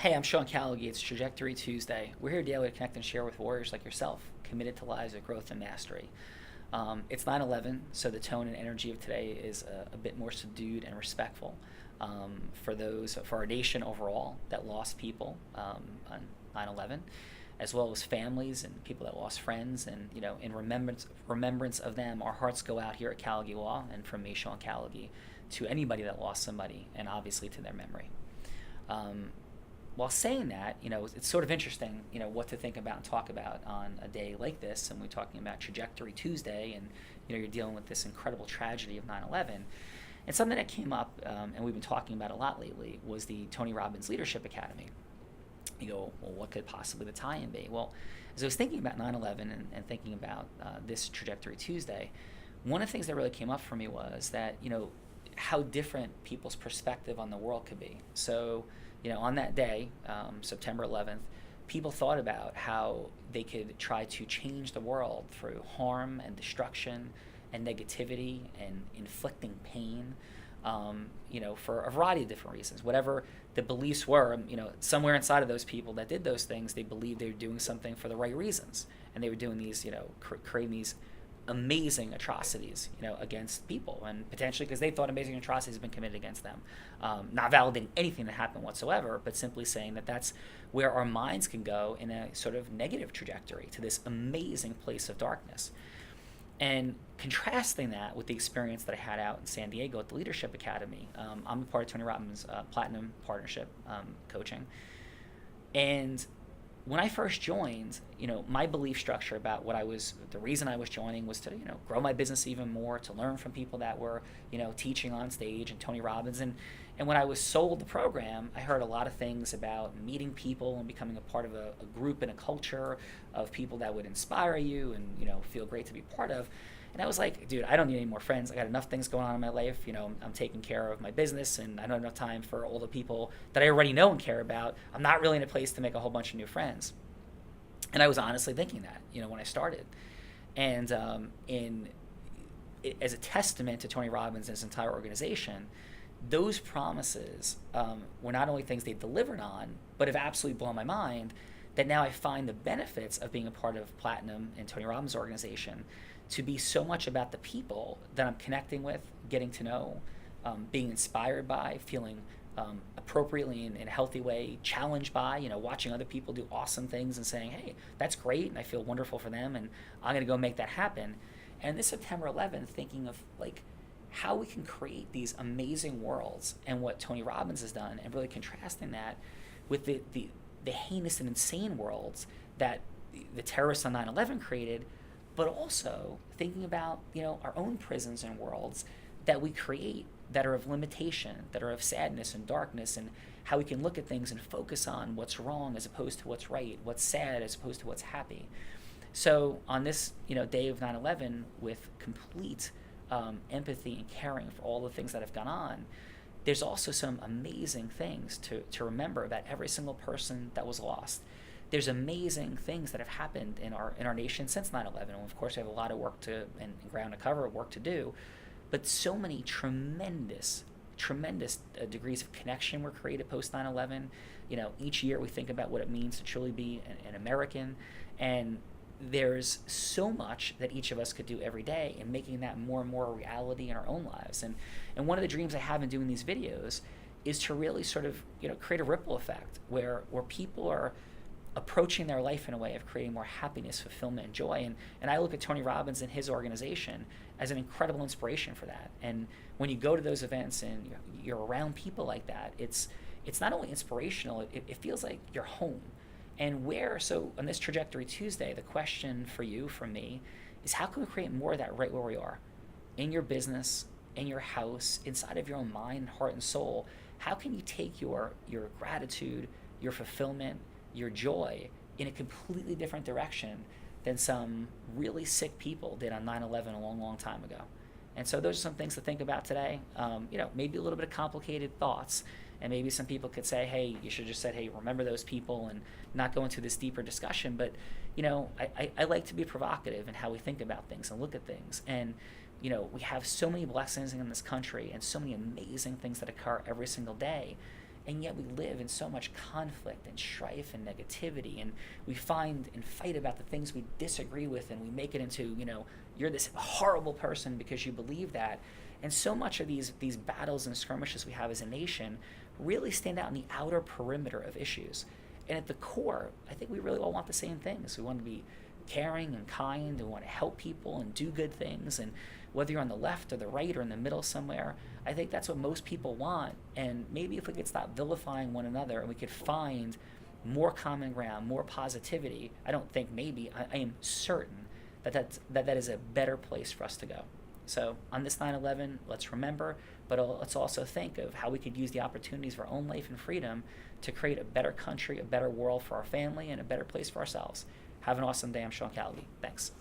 Hey, I'm Sean Callagy. It's Trajectory Tuesday. We're here daily to connect and share with warriors like yourself, committed to lives of growth and mastery. It's 9/11, so the tone and energy of today is a bit more subdued and respectful for our nation overall that lost people on 9/11, as well as families and people that lost friends. And in remembrance of them, our hearts go out here at Callagy Law, and from me, Sean Callagy, to anybody that lost somebody, and obviously to their memory. While saying that, it's sort of interesting, what to think about and talk about on a day like this. And we're talking about Trajectory Tuesday, and, you're dealing with this incredible tragedy of 9/11. And something that came up, and we've been talking about a lot lately, was the Tony Robbins Leadership Academy. You go, well, what could possibly the tie-in be? Well, as I was thinking about 9/11 and thinking about this Trajectory Tuesday, one of the things that really came up for me was that, how different people's perspective on the world could be. So, on that day, September 11th, people thought about how they could try to change the world through harm and destruction and negativity and inflicting pain, for a variety of different reasons. Whatever the beliefs were, somewhere inside of those people that did those things, they believed they were doing something for the right reasons. And they were doing these, creating these amazing atrocities, against people, and potentially because they thought amazing atrocities had been committed against them. Not validating anything that happened whatsoever, but simply saying that that's where our minds can go in a sort of negative trajectory to this amazing place of darkness. And contrasting that with the experience that I had out in San Diego at the Leadership Academy. I'm a part of Tony Robbins' Platinum Partnership coaching. And when I first joined, my belief structure about the reason I was joining was to, grow my business even more, to learn from people that were, teaching on stage and Tony Robbins. And when I was sold the program, I heard a lot of things about meeting people and becoming a part of a group and a culture of people that would inspire you and, feel great to be part of. And I was like, dude, I don't need any more friends. I got enough things going on in my life. I'm taking care of my business, and I don't have enough time for all the people that I already know and care about. I'm not really in a place to make a whole bunch of new friends. And I was honestly thinking that, when I started. And as a testament to Tony Robbins and his entire organization, those promises were not only things they delivered on, but have absolutely blown my mind that now I find the benefits of being a part of Platinum and Tony Robbins' organization to be so much about the people that I'm connecting with, getting to know, being inspired by, feeling appropriately in a healthy way, challenged by, watching other people do awesome things and saying, hey, that's great, and I feel wonderful for them, and I'm going to go make that happen. And this September 11th, thinking of how we can create these amazing worlds and what Tony Robbins has done, and really contrasting that with the heinous and insane worlds that the terrorists on 9/11 created, but also thinking about, our own prisons and worlds that we create that are of limitation, that are of sadness and darkness, and how we can look at things and focus on what's wrong as opposed to what's right, what's sad as opposed to what's happy. So on this, day of 9/11, with complete empathy and caring for all the things that have gone on, there's also some amazing things to remember about every single person that was lost. There's amazing things that have happened in our nation since 9/11. And of course, we have a lot of work and ground to cover, work to do. But so many tremendous degrees of connection were created post 9/11. Each year we think about what it means to truly be an American. And there's so much that each of us could do every day in making that more and more a reality in our own lives. And one of the dreams I have in doing these videos is to really sort of, create a ripple effect where people are approaching their life in a way of creating more happiness, fulfillment, and joy. And I look at Tony Robbins and his organization as an incredible inspiration for that. And when you go to those events and you're around people like that, it's not only inspirational, it feels like you're home. And so on this Trajectory Tuesday, the question for you, from me, is how can we create more of that right where we are? In your business, in your house, inside of your own mind, heart, and soul. How can you take your gratitude, your fulfillment, your joy in a completely different direction than some really sick people did on 9/11 a long, long time ago? And so those are some things to think about today. Maybe a little bit of complicated thoughts, and maybe some people could say, hey, you should have just said, hey, remember those people, and not go into this deeper discussion. But, I like to be provocative in how we think about things and look at things. And, we have so many blessings in this country and so many amazing things that occur every single day. And yet we live in so much conflict and strife and negativity, and we find and fight about the things we disagree with, and we make it into, you're this horrible person because you believe that. And so much of these battles and skirmishes we have as a nation really stand out in the outer perimeter of issues. And at the core, I think we really all want the same things. We want to be caring and kind, and want to help people and do good things. And whether you're on the left or the right or in the middle somewhere, I think that's what most people want. And maybe if we could stop vilifying one another and we could find more common ground, more positivity, I don't think maybe, I am certain that is a better place for us to go. So on this 9/11, let's remember, but let's also think of how we could use the opportunities of our own life and freedom to create a better country, a better world for our family, and a better place for ourselves. Have an awesome day. I'm Sean Callagy. Thanks.